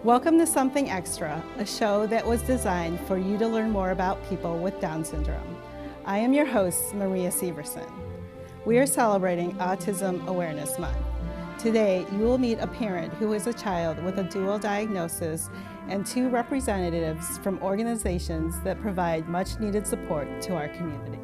Welcome to Something Extra, a show that was designed for you to learn more about people with Down syndrome. I am your host, Maria Sivertson. We are celebrating Autism Awareness Month. Today, you will meet a parent who is a child with a dual diagnosis and two representatives from organizations that provide much-needed support to our community.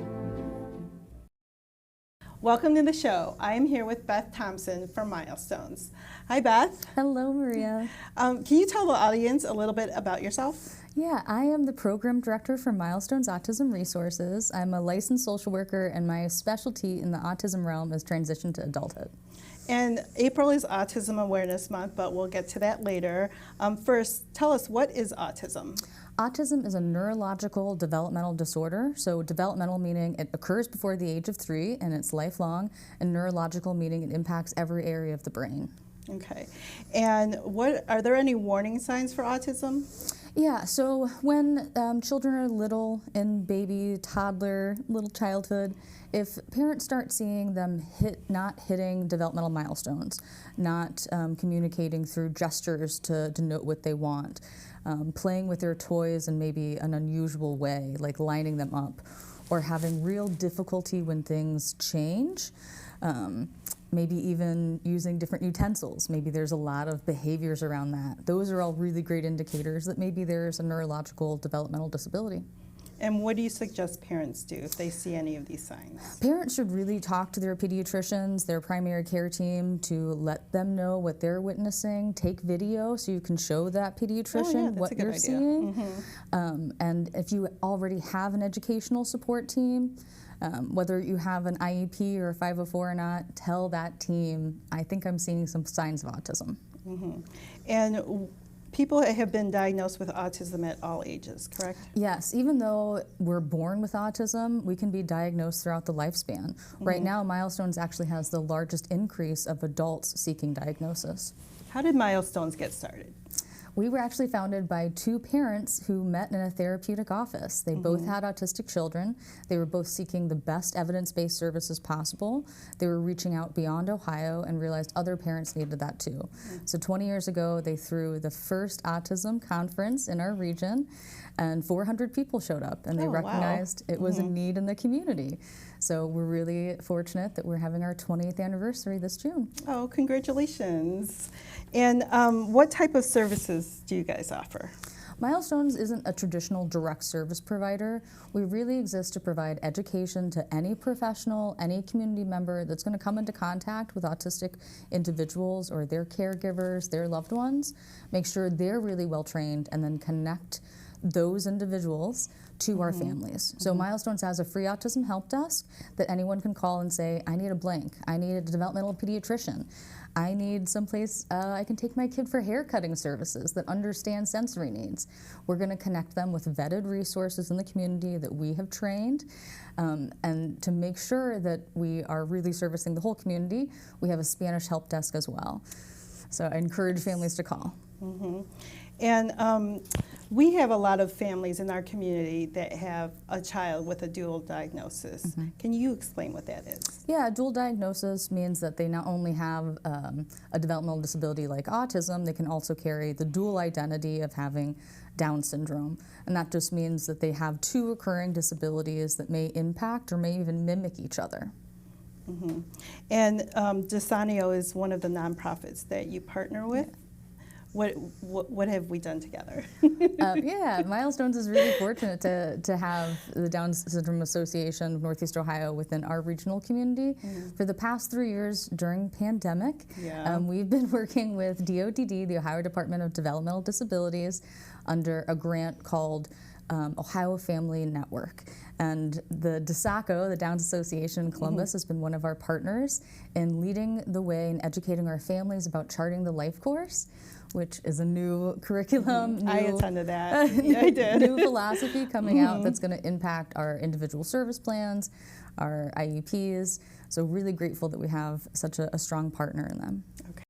Welcome to the show. I am here with Beth Thompson from Milestones. Hi, Beth. Hello, Maria. Can you tell the audience a little bit about yourself? Yeah, I am the program director for Milestones Autism Resources. I'm a licensed social worker, and my specialty in the autism realm is transition to adulthood. And April is Autism Awareness Month, but we'll get to that later. First, tell us, what is autism? Autism is a neurological developmental disorder. So developmental meaning it occurs before the age of 3 and it's lifelong, and neurological meaning it impacts every area of the brain. Okay. And are there any warning signs for autism? Yeah, so when children are little, in baby, toddler, little childhood, if parents start seeing them not hitting developmental milestones, not communicating through gestures to denote what they want, playing with their toys in maybe an unusual way, like lining them up, or having real difficulty when things change, maybe even using different utensils. Maybe there's a lot of behaviors around that. Those are all really great indicators that maybe there's a neurological developmental disability. And what do you suggest parents do if they see any of these signs? Parents should really talk to their pediatricians, their primary care team, to let them know what they're witnessing. Take video so you can show that pediatrician what you're seeing. Mm-hmm. And if you already have an educational support team, whether you have an IEP or a 504 or not, tell that team, I think I'm seeing some signs of autism. Mm-hmm. And people have been diagnosed with autism at all ages, correct? Yes, even though we're born with autism, we can be diagnosed throughout the lifespan. Mm-hmm. Right now, Milestones actually has the largest increase of adults seeking diagnosis. How did Milestones get started? We were actually founded by two parents who met in a therapeutic office. They both had autistic children. They were both seeking the best evidence-based services possible. They were reaching out beyond Ohio and realized other parents needed that too. So 20 years ago, they threw the first autism conference in our region, and 400 people showed up, and they recognized it was a need in the community. So we're really fortunate that we're having our 20th anniversary this June. Oh, congratulations. And what type of services do you guys offer? Milestones isn't a traditional direct service provider. We really exist to provide education to any professional, any community member that's going to come into contact with autistic individuals or their caregivers, their loved ones, make sure they're really well trained, and then connect those individuals to our families. So Milestones has a free autism help desk that anyone can call and say, I need a blank, I need a developmental pediatrician, I need someplace I can take my kid for hair cutting services that understand sensory needs. We're going to connect them with vetted resources in the community that we have trained. And to make sure that we are really servicing the whole community, we have a Spanish help desk as well. So I encourage families to call. Mm-hmm. And we have a lot of families in our community that have a child with a dual diagnosis. Can you explain what that is? Yeah, dual diagnosis means that they not only have a developmental disability like autism, they can also carry the dual identity of having Down syndrome. And that just means that they have two recurring disabilities that may impact or may even mimic each other. Mm-hmm. And DSANEO is one of the nonprofits that you partner with. What have we done together? Yeah, Milestones is really fortunate to have the Down Syndrome Association of Northeast Ohio within our regional community. For the past 3 years during pandemic, we've been working with DODD, the Ohio Department of Developmental Disabilities, under a grant called Ohio Family Network. And the DSACO, the Downs Association in Columbus, has been one of our partners in leading the way in educating our families about charting the life course, which is a new curriculum. I attended that. Yeah, I did. New philosophy coming out that's going to impact our individual service plans, our IEPs. So really grateful that we have such a strong partner in them. Okay.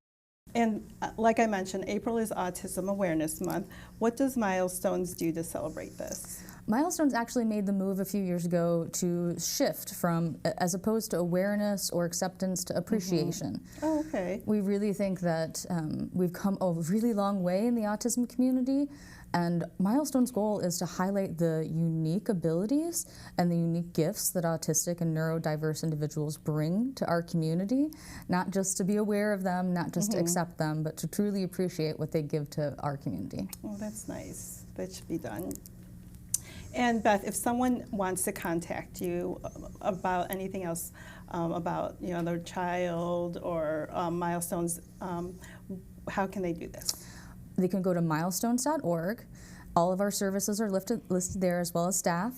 And like I mentioned, April is Autism Awareness Month. What does Milestones do to celebrate this? Milestones actually made the move a few years ago to shift from, as opposed to awareness or acceptance, to appreciation. Oh, okay. We really think that we've come a really long way in the autism community, and Milestones' goal is to highlight the unique abilities and the unique gifts that autistic and neurodiverse individuals bring to our community, not just to be aware of them, not just to accept them, but to truly appreciate what they give to our community. Well, that's nice. That should be done. And Beth, if someone wants to contact you about anything else, about their child or Milestones, how can they do this? They can go to milestones.org. All of our services are listed there, as well as staff.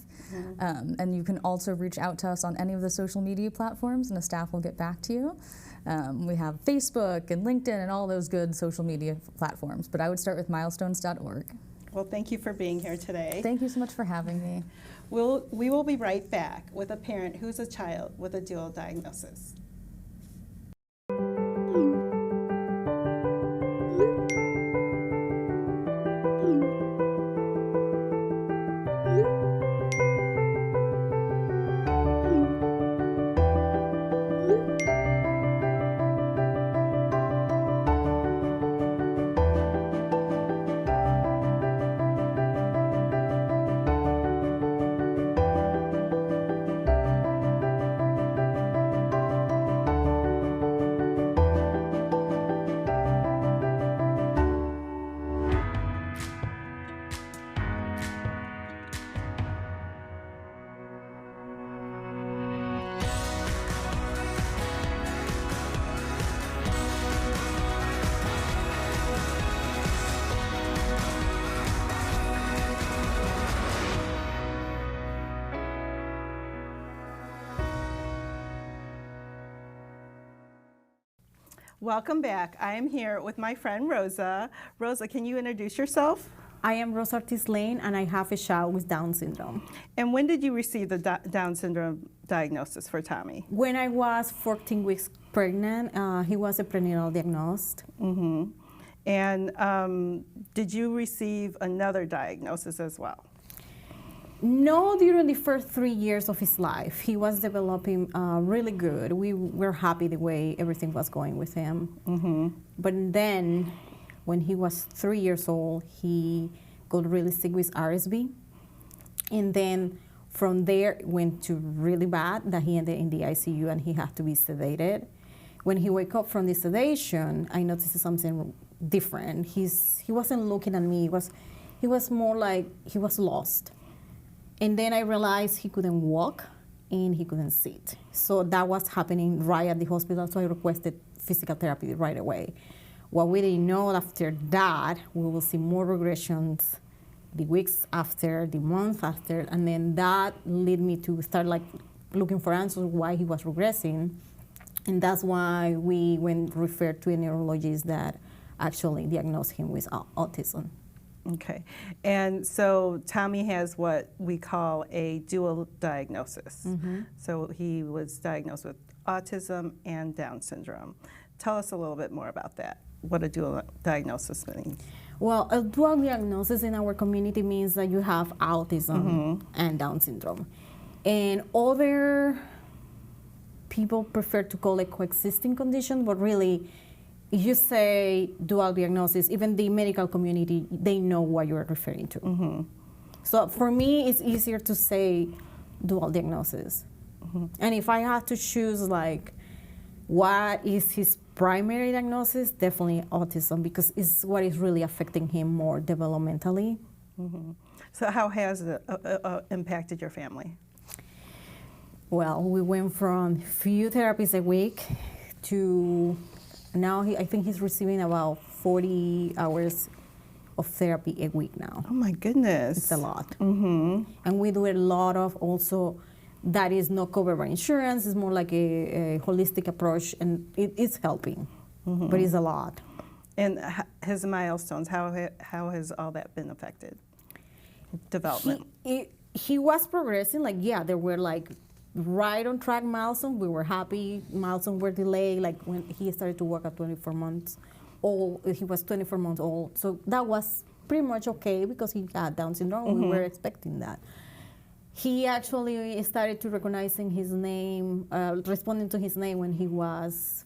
And you can also reach out to us on any of the social media platforms, and the staff will get back to you. We have Facebook and LinkedIn and all those good social media platforms, but I would start with milestones.org. Well, thank you for being here today. Thank you so much for having me. We will be right back with a parent who's a child with a dual diagnosis. Welcome back. I am here with my friend Rosa. Rosa, can you introduce yourself? I am Rosa Ortiz-Lane, and I have a child with Down syndrome. And when did you receive the Down syndrome diagnosis for Tommy? When I was 14 weeks pregnant, he was a prenatal diagnosed. And did you receive another diagnosis as well? No, during the first 3 years of his life. He was developing really good. We were happy the way everything was going with him. But then, when he was 3 years old, he got really sick with RSV. And then from there, it went to really bad that he ended in the ICU and he had to be sedated. When he woke up from the sedation, I noticed something different. He wasn't looking at me. He was more like he was lost. And then I realized he couldn't walk and he couldn't sit. So that was happening right at the hospital, so I requested physical therapy right away. What we didn't know, after that, we will see more regressions the weeks after, the month after, and then that led me to start looking for answers why he was regressing. And that's why we went referred to a neurologist that actually diagnosed him with autism. Okay, and so Tommy has what we call a dual diagnosis. So he was diagnosed with autism and Down syndrome. Tell us a little bit more about that, what a dual diagnosis means. Well, a dual diagnosis in our community means that you have autism and Down syndrome. And other people prefer to call it coexisting condition, but really, if you say dual diagnosis, even the medical community, they know what you're referring to. So for me, it's easier to say dual diagnosis. And if I had to choose what is his primary diagnosis, definitely autism, because it's what is really affecting him more developmentally. So how has it impacted your family? Well, we went from few therapies a week to now I think he's receiving about 40 hours of therapy a week now. Oh my goodness. It's a lot. And we do a lot of also that is not covered by insurance. It's more like a holistic approach, and it's helping, but it's a lot. And his milestones, how has all that been affected? Development. He was progressing, there were right on track milestones. We were happy. Milestones were delayed, when he started to work at 24 months old. He was 24 months old. So that was pretty much okay because he had Down syndrome. We were expecting that. He actually started to recognizing his name, responding to his name when he was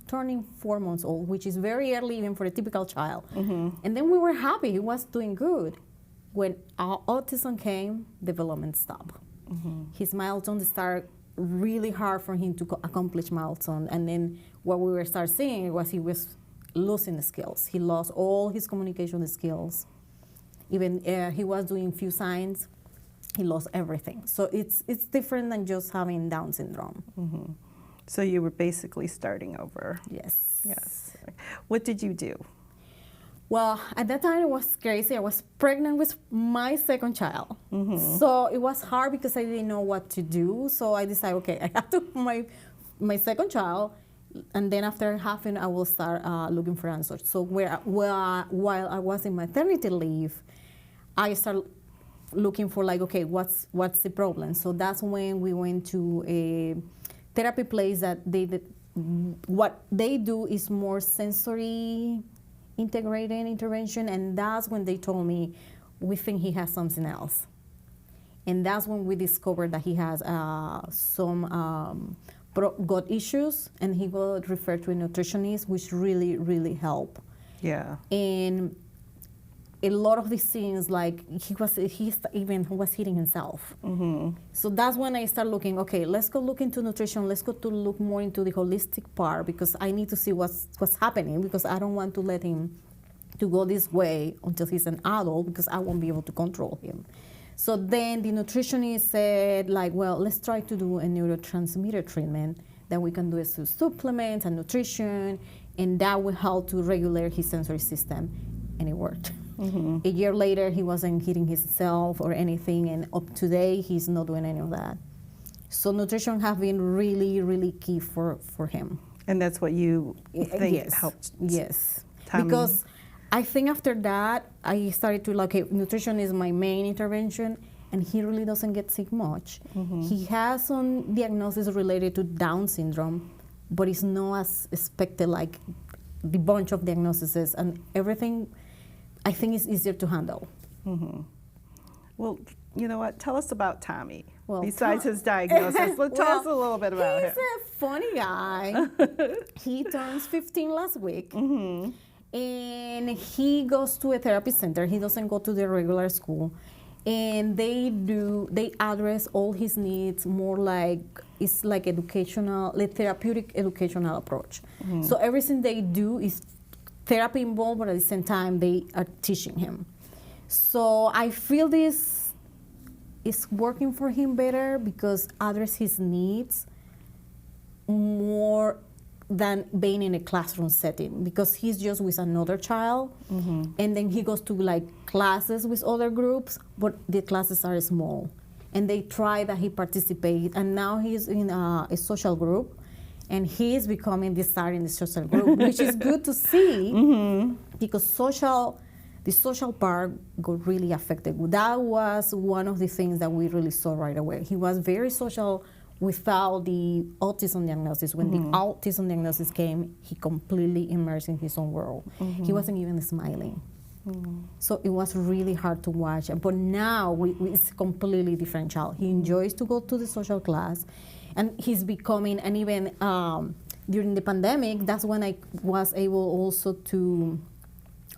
turning 4 months old, which is very early even for a typical child. And then we were happy. He was doing good. When autism came, development stopped. His milestones started really hard for him to accomplish milestones. And then what we were start seeing was he was losing the skills. He lost all his communication skills. Even he was doing few signs, he lost everything. So it's different than just having Down syndrome. So you were basically starting over. Yes. Yes. What did you do? Well, at that time it was crazy. I was pregnant with my second child. So it was hard because I didn't know what to do. So I decided, okay, I have to my second child, and then after having, I will start looking for answers. So while I was in maternity leave, I started looking for like, okay, what's the problem? So that's when we went to a therapy place that what they do is more sensory integrated intervention, and that's when they told me, we think he has something else. And that's when we discovered that he has some gut issues, and he got referred to a nutritionist, which really, really helped. Yeah. And a lot of these things, like he even was hitting himself. So that's when I started looking, okay, let's go look into nutrition. Let's go to look more into the holistic part, because I need to see what's happening, because I don't want to let him to go this way until he's an adult, because I won't be able to control him. So then the nutritionist said, like, well, let's try to do a neurotransmitter treatment that we can do as supplements and nutrition, and that will help to regulate his sensory system. And it worked. A year later, he wasn't hitting himself or anything, and up to today, he's not doing any of that. So nutrition has been really, really key for him. And that's what you think helped? Yes. Tommy. Because I think after that, I started to like, okay, nutrition is my main intervention, and he really doesn't get sick much. He has some diagnosis related to Down syndrome, but it's not as expected like the bunch of diagnoses, and everything I think is easier to handle. Well, you know what? Tell us about Tommy. Well, besides his diagnosis, tell us a little bit about him. He's a funny guy. He turns 15 last week. And he goes to a therapy center. He doesn't go to the regular school. And they address all his needs more like, it's like educational, like therapeutic educational approach. So everything they do is therapy involved, but at the same time, they are teaching him. So I feel this is working for him better because address his needs more than being in a classroom setting, because he's just with another child, and then he goes to like classes with other groups, but the classes are small, and they try that he participate, and now he's in a social group, and he's becoming the star in the social group, which is good to see, because the social part got really affected. That was one of the things that we really saw right away. He was very social without the autism diagnosis. When the autism diagnosis came, he completely immersed in his own world. He wasn't even smiling. So it was really hard to watch. But now it's a completely different child. He enjoys to go to the social class, and he's becoming, and even during the pandemic, that's when I was able also to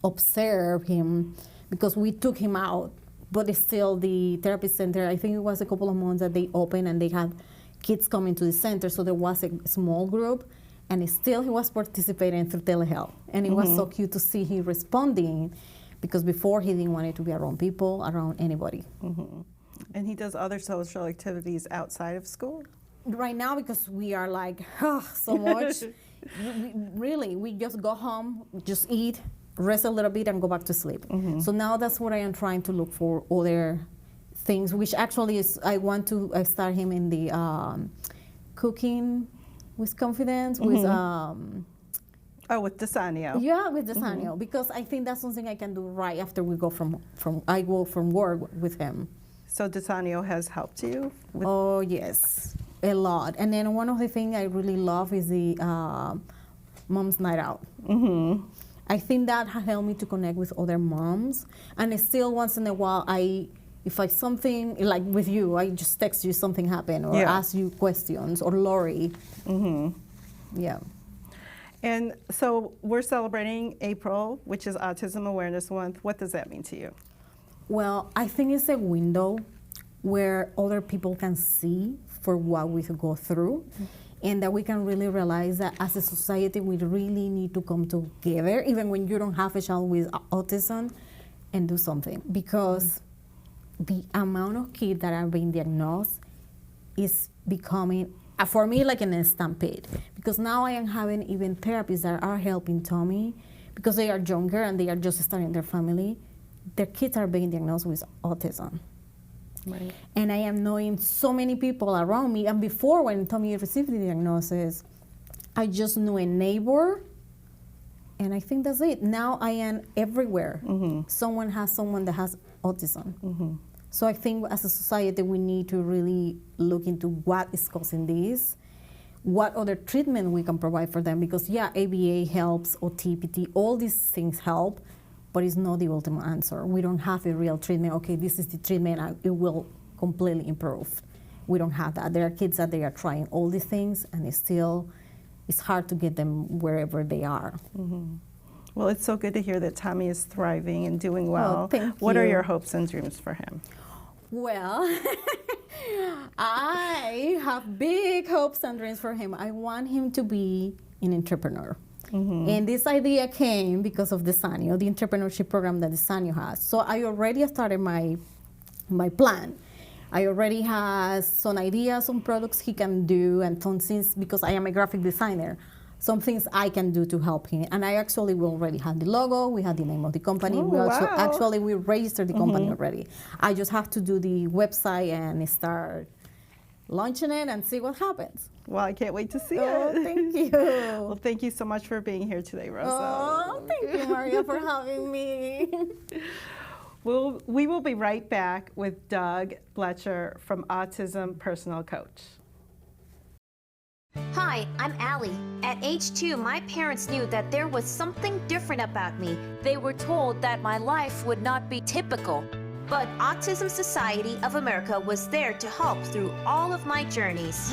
observe him, because we took him out, but it's still the therapy center, I think it was a couple of months that they opened, and they had kids coming to the center, so there was a small group, and he was participating through telehealth, and it was so cute to see him responding, because before he didn't want it to be around people, around anybody. And he does other social activities outside of school? Right now, because we are like, so much, we just go home, just eat, rest a little bit, and go back to sleep. So now that's what I am trying to look for, other things, which actually is, I want to start him in the cooking with confidence, with with DSANEO. Yeah, with DSANEO, because I think that's something I can do right after we go from work with him. So DSANEO has helped you? Oh yes, a lot. And then one of the things I really love is the Mom's Night Out. I think that helped me to connect with other moms. And still, once in a while, if something, like with you, I just text you something happened or ask you questions, or Lori. Yeah. And so we're celebrating April, which is Autism Awareness Month. What does that mean to you? Well, I think it's a window where other people can see for what we go through, and that we can really realize that as a society we really need to come together, even when you don't have a child with autism, and do something. Because the amount of kids that are being diagnosed is becoming, for me, like an stampede. Because now I am having even therapists that are helping Tommy, because they are younger and they are just starting their family. Their kids are being diagnosed with autism. Right. And I am knowing so many people around me. And before, when Tommy received the diagnosis, I just knew a neighbor, and I think that's it. Now I am everywhere. Someone that has autism. So I think as a society, we need to really look into what is causing this, what other treatment we can provide for them. Because ABA helps, or TPT, all these things help, but it's not the ultimate answer. We don't have a real treatment. Okay, this is the treatment, and it will completely improve. We don't have that. There are kids that they are trying all these things, and it's hard to get them wherever they are. Well, it's so good to hear that Tommy is thriving and doing well. Oh, thank What are you. your hopes and dreams for him? Well, I have big hopes and dreams for him. I want him to be an entrepreneur. And this idea came because of DSANEO, the entrepreneurship program that DSANEO has. So I already started my plan. I already have some ideas on products he can do, and some things, because I am a graphic designer, some things I can do to help him. And we already have the logo, we have the name of the company. Oh, We registered the company already. I just have to do the website and start launching it and see what happens. Well, I can't wait to see Oh, it. thank you. Well, thank you so much for being here today, Rosa. Oh, thank you, Maria, for having me. We will be right back with Doug Bletcher from Autism Personal Coach. Hi, I'm Allie. At age 2, my parents knew that there was something different about me. They were told that my life would not be typical. But Autism Society of America was there to help through all of my journeys.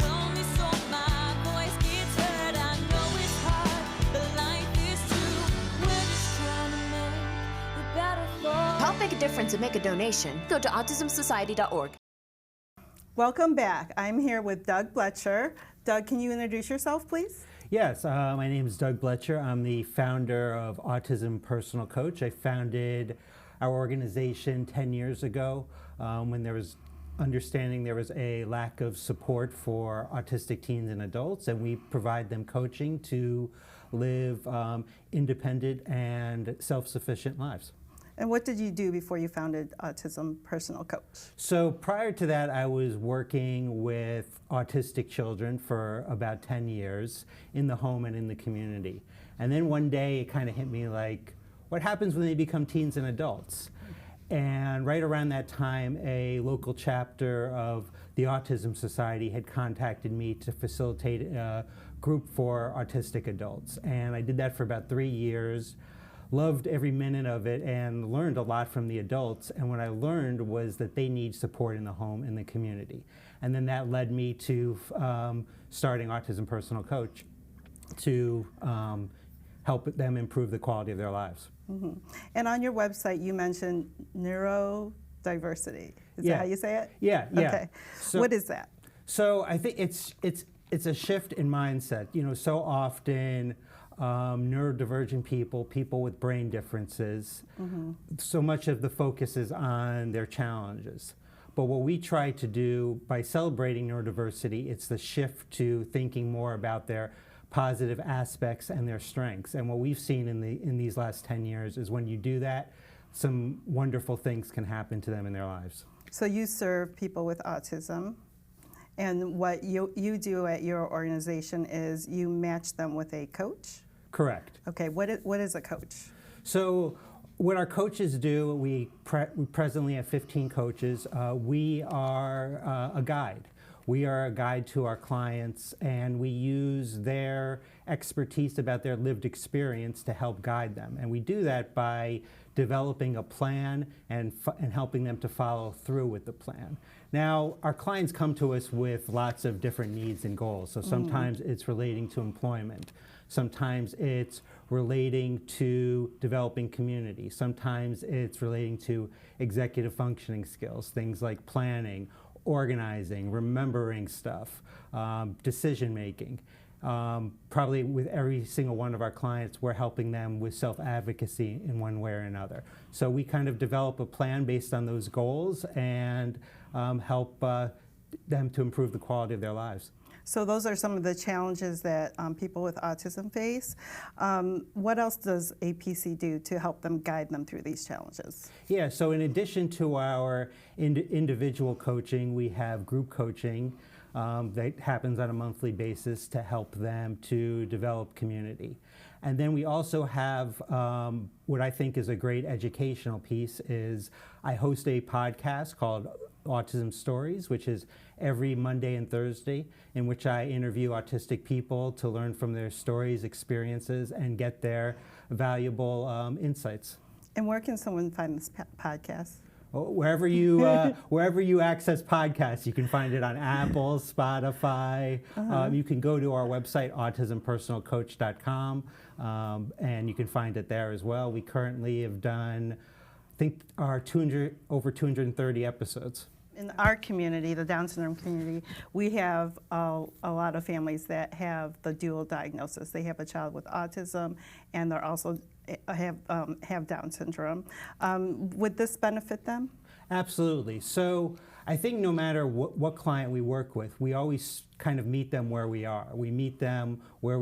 Help make a difference and make a donation. Go to autismsociety.org. Welcome back. I'm here with Doug Bletcher. Doug, can you introduce yourself, please? Yes, my name is Doug Bletcher. I'm the founder of Autism Personal Coach. I founded our organization 10 years ago when there was understanding there was a lack of support for autistic teens and adults, and we provide them coaching to live independent and self-sufficient lives. And what did you do before you founded Autism Personal Coach? So prior to that, I was working with autistic children for about 10 years in the home and in the community. And then one day it kind of hit me like, what happens when they become teens and adults? And right around that time, a local chapter of the Autism Society had contacted me to facilitate a group for autistic adults. And I did that for about 3 years. Loved every minute of it and learned a lot from the adults. And what I learned was that they need support in the home and the community. And then that led me to starting Autism Personal Coach to help them improve the quality of their lives. And on your website, you mentioned neurodiversity. Is that how you say it? Yeah. Okay. So, what is that? So I think it's a shift in mindset. You know, so often neurodivergent people with brain differences, so much of the focus is on their challenges. But what we try to do by celebrating neurodiversity, it's the shift to thinking more about their positive aspects and their strengths. And what we've seen in these last 10 years is when you do that, some wonderful things can happen to them in their lives. So you serve people with autism, and what you do at your organization is you match them with a coach? Correct. Okay, what is a coach? So what our coaches do, we presently have 15 coaches. We are a guide. We are a guide to our clients, and we use their expertise about their lived experience to help guide them. And we do that by developing a plan and helping them to follow through with the plan. Now, our clients come to us with lots of different needs and goals. So sometimes it's relating to employment. Sometimes it's relating to developing community. Sometimes it's relating to executive functioning skills, things like planning, organizing, remembering stuff, decision making. Probably with every single one of our clients, we're helping them with self-advocacy in one way or another. So we kind of develop a plan based on those goals and help them to improve the quality of their lives. So those are some of the challenges that people with autism face. What else does APC do to help them guide them through these challenges? Yeah, so in addition to our individual coaching, we have group coaching that happens on a monthly basis to help them to develop community. And then we also have what I think is a great educational piece is I host a podcast called Autism Stories, which is every Monday and Thursday, in which I interview autistic people to learn from their stories, experiences, and get their valuable insights. And where can someone find this podcast? Wherever you access podcasts, you can find it on Apple, Spotify. You can go to our website, autismpersonalcoach.com, and you can find it there as well. We currently have done, I think, our over 230 episodes. In our community, the Down syndrome community, we have a lot of families that have the dual diagnosis. They have a child with autism, and they're also have Down syndrome. Would this benefit them? Absolutely. So I think no matter what client we work with, we always kind of meet them where we are. We meet them where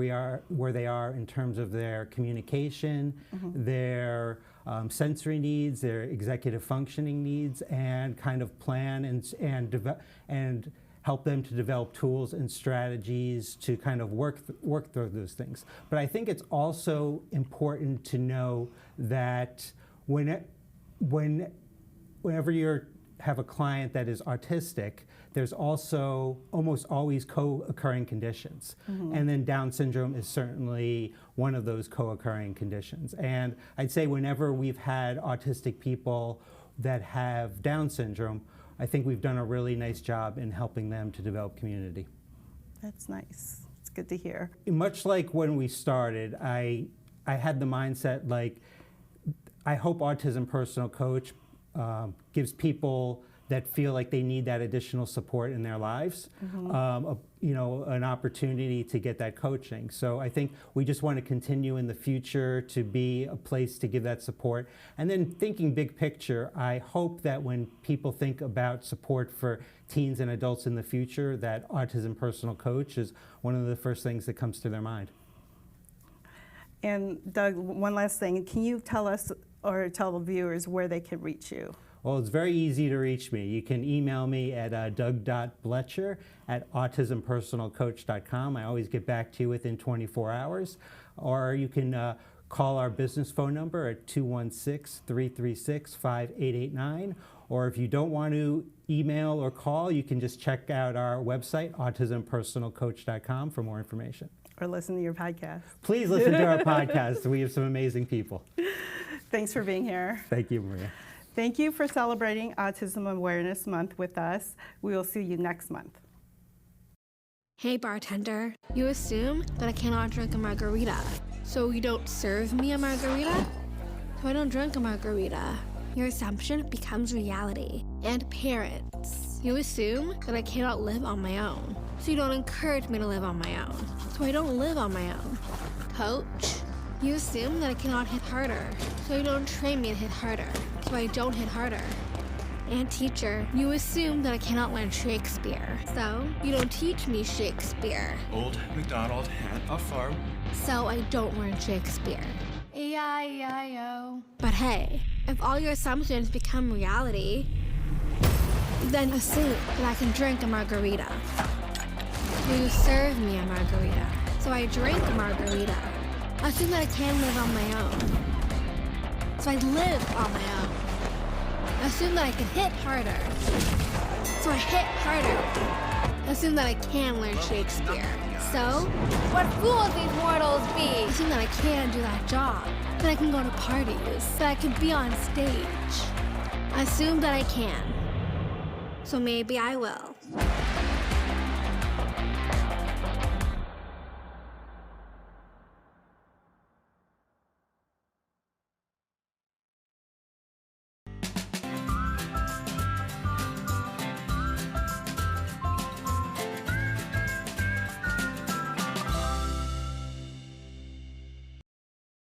they are in terms of their communication, their sensory needs, their executive functioning needs, and kind of plan and help them to develop tools and strategies to kind of work through those things. But I think it's also important to know that whenever you have a client that is autistic, there's also almost always co-occurring conditions. And then Down syndrome is certainly one of those co-occurring conditions. And I'd say whenever we've had autistic people that have Down syndrome, I think we've done a really nice job in helping them to develop community. That's nice. It's good to hear. Much like when we started, I had the mindset like, I hope Autism Personal Coach gives people that feel like they need that additional support in their lives, an opportunity to get that coaching. So I think we just want to continue in the future to be a place to give that support. And then thinking big picture, I hope that when people think about support for teens and adults in the future, that Autism Personal Coach is one of the first things that comes to their mind. And Doug, one last thing, can you tell us or tell the viewers where they can reach you? Well, it's very easy to reach me. You can email me at doug.bletcher@autismpersonalcoach.com. I always get back to you within 24 hours. Or you can call our business phone number at 216-336-5889. Or if you don't want to email or call, you can just check out our website, autismpersonalcoach.com, for more information. Or listen to your podcast. Please listen to our podcast. We have some amazing people. Thanks for being here. Thank you, Maria. Thank you for celebrating Autism Awareness Month with us. We will see you next month. Hey bartender, you assume that I cannot drink a margarita, so you don't serve me a margarita? So I don't drink a margarita. Your assumption becomes reality. And parents, you assume that I cannot live on my own, so you don't encourage me to live on my own, so I don't live on my own. Coach, you assume that I cannot hit harder, so you don't train me to hit harder, so I don't hit harder. And teacher, you assume that I cannot learn Shakespeare, so you don't teach me Shakespeare. Old MacDonald had a farm. So I don't learn Shakespeare. E-I-E-I-O. But hey, if all your assumptions become reality, then assume that I can drink a margarita. So you serve me a margarita, so I drink a margarita. Assume that I can live on my own, so I live on my own. Assume that I can hit harder, so I hit harder. Assume that I can learn Shakespeare. So, What fools these mortals be! assume that I can do that job. That I can go to parties. That I can be on stage. Assume that I can. So maybe I will.